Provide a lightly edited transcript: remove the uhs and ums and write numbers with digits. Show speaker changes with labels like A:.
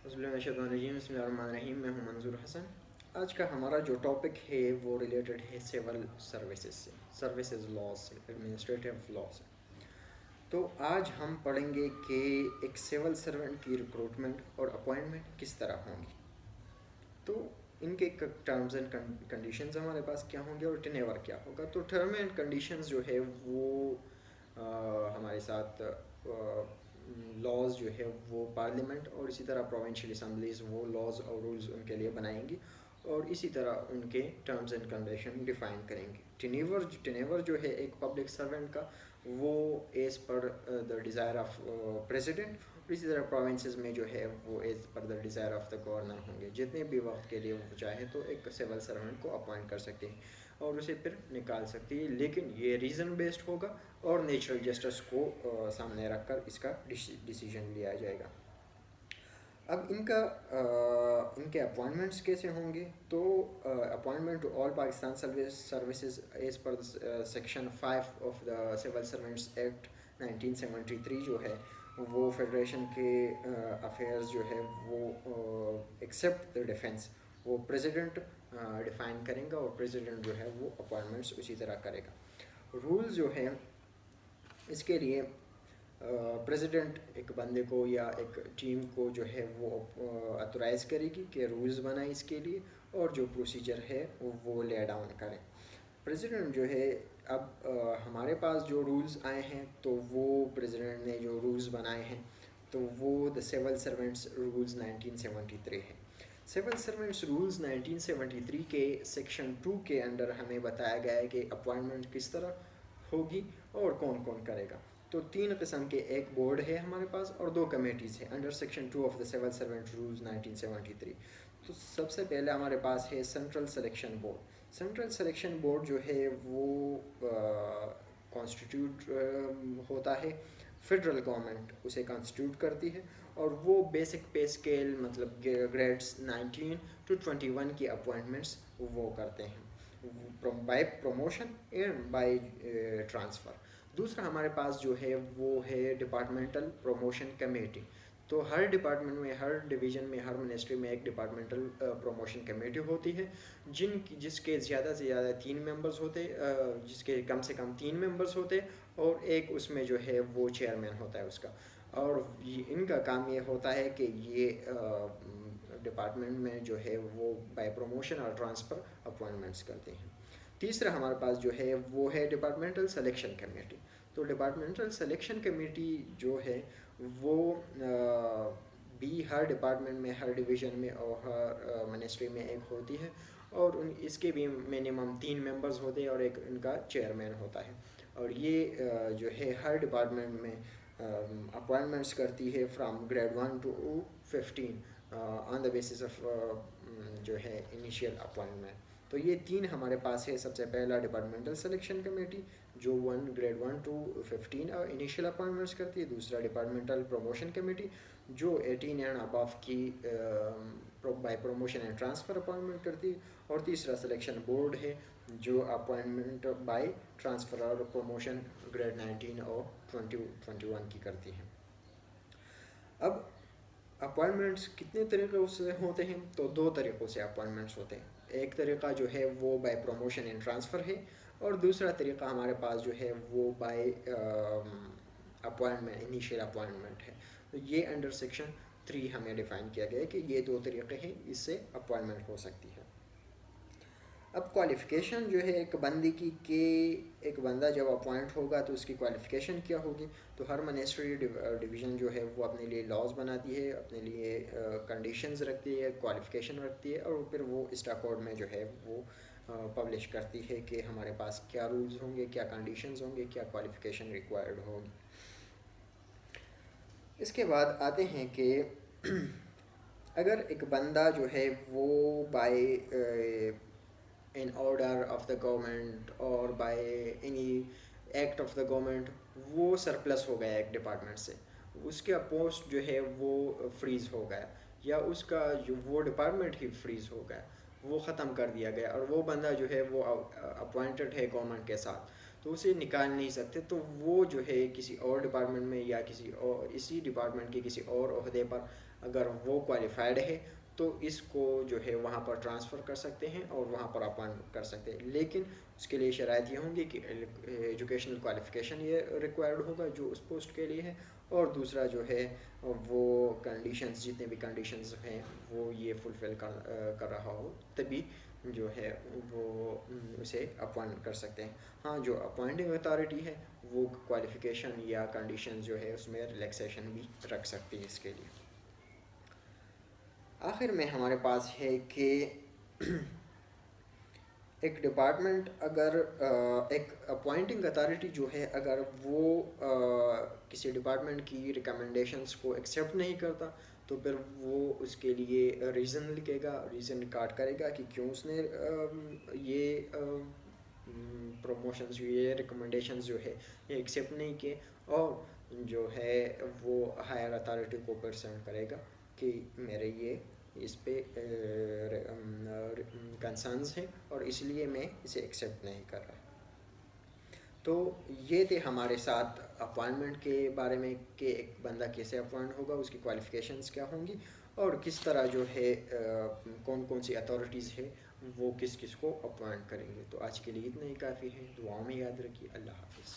A: بسم اللہ الرحمن الرحیم، میں ہوں منظور حسن۔ آج کا ہمارا جو ٹاپک ہے وہ ریلیٹڈ ہے سول سروسز سے، سروسز لاز سے، ایڈمنسٹریٹیو لاء سے۔ تو آج ہم پڑھیں گے کہ ایک سول سرونٹ کی ریکروٹمنٹ اور اپوائنٹمنٹ کس طرح ہوں گی۔ تو ان کے ٹرمز اینڈ کنڈیشنز ہمارے پاس کیا ہوں گے اور ٹینیور کیا ہوگا۔ تو ٹرم اینڈ کنڈیشنز جو ہے وہ ہمارے ساتھ لاز جو ہے وہ پارلیمنٹ اور اسی طرح پروونشل اسمبلیز وہ لاز اور رولز ان کے لیے بنائیں گی اور اسی طرح ان کے ٹرمز اینڈ کنڈیشن ڈیفائن کریں گے۔ ٹینیور جو ہے ایک پبلک سرونٹ کا وہ as per the desire of president, اور اسی طرح پروونسز میں جو ہے وہ as per the desire of the governor ہوں گے۔ جتنے بھی وقت کے لیے وہ چاہے تو ایک سول سرونٹ کو اپوائنٹ کر سکتے ہیں اور اسے پھر نکال سکتی ہے، لیکن یہ ریزن بیسڈ ہوگا اور نیچرل جسٹس کو سامنے رکھ کر اس کا ڈیسیجن لیا جائے گا۔ اب ان کے اپوائنٹمنٹس کیسے ہوں گے؟ تو appointment to all Pakistan services as per section 5 of the civil servants act 1973 جو ہے وہ فیڈریشن کے افیئرز جو ہے وہ ایکسیپٹ دا ڈیفینس وہ پریزیڈنٹ ڈیفائن کریں گا اور پریزیڈنٹ جو ہے وہ اپوائنٹمنٹس اسی طرح کرے گا۔ رول جو ہے اس کے لیے پریزیڈنٹ ایک بندے کو یا ایک ٹیم کو جو ہے وہ اتھورائز کرے گی کہ رولز بنائے اس کے لیے اور جو پروسیجر ہے وہ لے ڈاؤن کریں۔ پریزیڈنٹ جو ہے اب ہمارے پاس جو رولز آئے ہیں تو وہ پریزیڈنٹ نے جو رولز بنائے ہیں تو وہ دا سول سرونٹس رولز 1973 ہے۔ سول سرونٹس رولز 1973 کے سیکشن 2 کے انڈر ہمیں بتایا گیا ہے کہ اپوائنٹمنٹ کس طرح ہوگی اور کون کون کرے گا۔ تو 3 قسم کے، ایک بورڈ ہے ہمارے پاس اور 2 کمیٹیز ہیں under section 2 of the civil servant rules 1973۔ تو سب سے پہلے ہمارے پاس ہے central selection board. Central selection board جو ہے وہ کانسٹیٹیوٹ ہوتا ہے، فیڈرل گورنمنٹ اسے کانسٹیٹیوٹ کرتی ہے اور وہ بیسک پے اسکیل مطلب گریڈس 19 to 21 کی اپوائنٹمنٹس وہ کرتے ہیں by promotion and by transfer. دوسرا ہمارے پاس جو ہے وہ ہے ڈپارٹمنٹل پروموشن کمیٹی۔ تو ہر ڈپارٹمنٹ میں، ہر ڈویژن میں، ہر منسٹری میں ایک ڈپارٹمنٹل پروموشن کمیٹی ہوتی ہے جس کے زیادہ سے زیادہ 3 ممبرز ہوتے، جس کے کم سے کم 3 ممبرز ہوتے اور ایک اس میں جو ہے وہ چیئرمین ہوتا ہے اس کا، اور ان کا کام یہ ہوتا ہے کہ یہ ڈپارٹمنٹ میں جو ہے وہ بائی پروموشن اور ٹرانسفر اپوائنٹمنٹس کرتے ہیں۔ تیسرا ہمارے پاس جو ہے وہ ہے ڈپارٹمنٹل سلیکشن کمیٹی۔ تو ڈپارٹمنٹل سلیکشن کمیٹی جو ہے وہ بھی ہر ڈپارٹمنٹ میں، ہر ڈویژن میں اور ہر منسٹری میں ایک ہوتی ہے اور اس کے بھی منیمم 3 ممبرز ہوتے ہیں اور ایک ان کا چیئرمین ہوتا ہے، اور یہ جو ہے ہر ڈپارٹمنٹ میں اپوائنٹمنٹس کرتی ہے from grade 1 to 15 on the basis of جو ہے انیشیل اپوائنٹمنٹ۔ تو یہ 3 ہمارے پاس ہے۔ سب سے پہلا ڈپارٹمنٹل سلیکشن کمیٹی جو گریڈ 1 to 15 انیشیل اپوائنٹمنٹس کرتی ہے۔ دوسرا ڈپارٹمنٹل پروموشن کمیٹی جو 18 اینڈ ابو کی by promotion and transfer appointment کرتی ہے، اور تیسرا سلیکشن بورڈ ہے جو اپوائنٹمنٹ بائی ٹرانسفر اور پروموشن گریڈ 19 اور 21 کی کرتی ہے۔ اب اپوائنٹمنٹس کتنے طریقوں سے ہوتے ہیں؟ تو 2 طریقوں سے اپوائنٹمنٹس ہوتے ہیں۔ ایک طریقہ جو ہے وہ بائی پروموشن اینڈ ٹرانسفر ہے اور دوسرا طریقہ ہمارے پاس جو ہے وہ بائی اپوائنٹمنٹ، انیشیل اپوائنٹمنٹ ہے۔ تو یہ انڈر سیکشن 3 ہمیں ڈیفائن کیا گیا ہے کہ یہ 2 طریقے ہیں اس سے اپوائنٹمنٹ ہو سکتی ہے۔ اب کوالیفیکیشن جو ہے ایک بندے کی، کہ ایک بندہ جب اپوائنٹ ہوگا تو اس کی کوالیفیکیشن کیا ہوگی؟ تو ہر منسٹری ڈویژن جو ہے وہ اپنے لیے لاز بناتی ہے، اپنے لیے کنڈیشنز رکھتی ہے، کوالیفیکیشن رکھتی ہے اور پھر وہ اسٹاکورڈ میں جو ہے وہ پبلش کرتی ہے کہ ہمارے پاس کیا رولز ہوں گے، کیا کنڈیشنز ہوں گے، کیا کوالیفیکیشن ریکوائرڈ ہوگی۔ اس کے بعد آتے ہیں کہ اگر ایک بندہ جو ہے وہ by in order of the government اور by any act of the government وہ سرپلس ہو گیا ایک ڈپارٹمنٹ سے، اس کا پوسٹ جو ہے وہ فریز ہو گیا یا اس کا جو وہ ڈپارٹمنٹ ہی فریز ہو گیا، وہ ختم کر دیا گیا اور وہ بندہ جو ہے وہ اپوائنٹڈ ہے گورنمنٹ کے ساتھ، تو تو اسے نکال نہیں سکتے، تو وہ جو ہے کسی اور ڈپارٹمنٹ میں یا کسی اور اسی ڈپارٹمنٹ کے کسی اور عہدے پر اگر وہ کوالیفائڈ ہے تو اس کو جو ہے وہاں پر ٹرانسفر کر سکتے ہیں اور وہاں پر اپوائنٹ کر سکتے ہیں، لیکن اس کے لیے شرائط یہ ہوں گی کہ ایجوکیشنل کوالیفیکیشن یہ ریکوائرڈ ہوگا جو اس پوسٹ کے لیے ہے، اور دوسرا جو ہے وہ کنڈیشنز، جتنے بھی کنڈیشنز ہیں وہ یہ فلفل کر رہا ہو، تبھی جو ہے وہ اسے اپوائنٹ کر سکتے ہیں۔ ہاں، جو اپوائنٹنگ اتھارٹی ہے وہ کوالیفیکیشن یا کنڈیشن جو ہے اس میں ریلیکسیشن بھی رکھ سکتی ہے اس کے لیے۔ آخر میں ہمارے پاس ہے کہ ایک ڈپارٹمنٹ اگر ایک اپوائنٹنگ اتھارٹی جو ہے اگر وہ کسی ڈپارٹمنٹ کی ریکمنڈیشنز کو ایکسیپٹ نہیں کرتا تو پھر وہ اس کے لیے ریزن لکھے گا، ریزن ریکارڈ کرے گا کہ کیوں اس نے یہ پروموشنز، یہ ریکمنڈیشنز جو ہے یہ ایکسیپٹ نہیں کیے، اور جو ہے وہ ہائر اتھارٹی کو پرسنٹ کرے گا کہ میرے یہ اس پہ کنسرنز ہیں اور اس لیے میں اسے ایکسیپٹ نہیں کر رہا۔ تو یہ تھے ہمارے ساتھ اپوائنٹمنٹ کے بارے میں کہ ایک بندہ کیسے اپوائنٹ ہوگا، اس کی کوالیفیکیشنز کیا ہوں گی، اور کس طرح جو ہے کون کون سی اتھارٹیز ہے وہ کس کس کو اپوائنٹ کریں گے۔ تو آج کے لیے اتنا ہی کافی ہے، دعاؤں میں یاد رکھیے۔ اللہ حافظ۔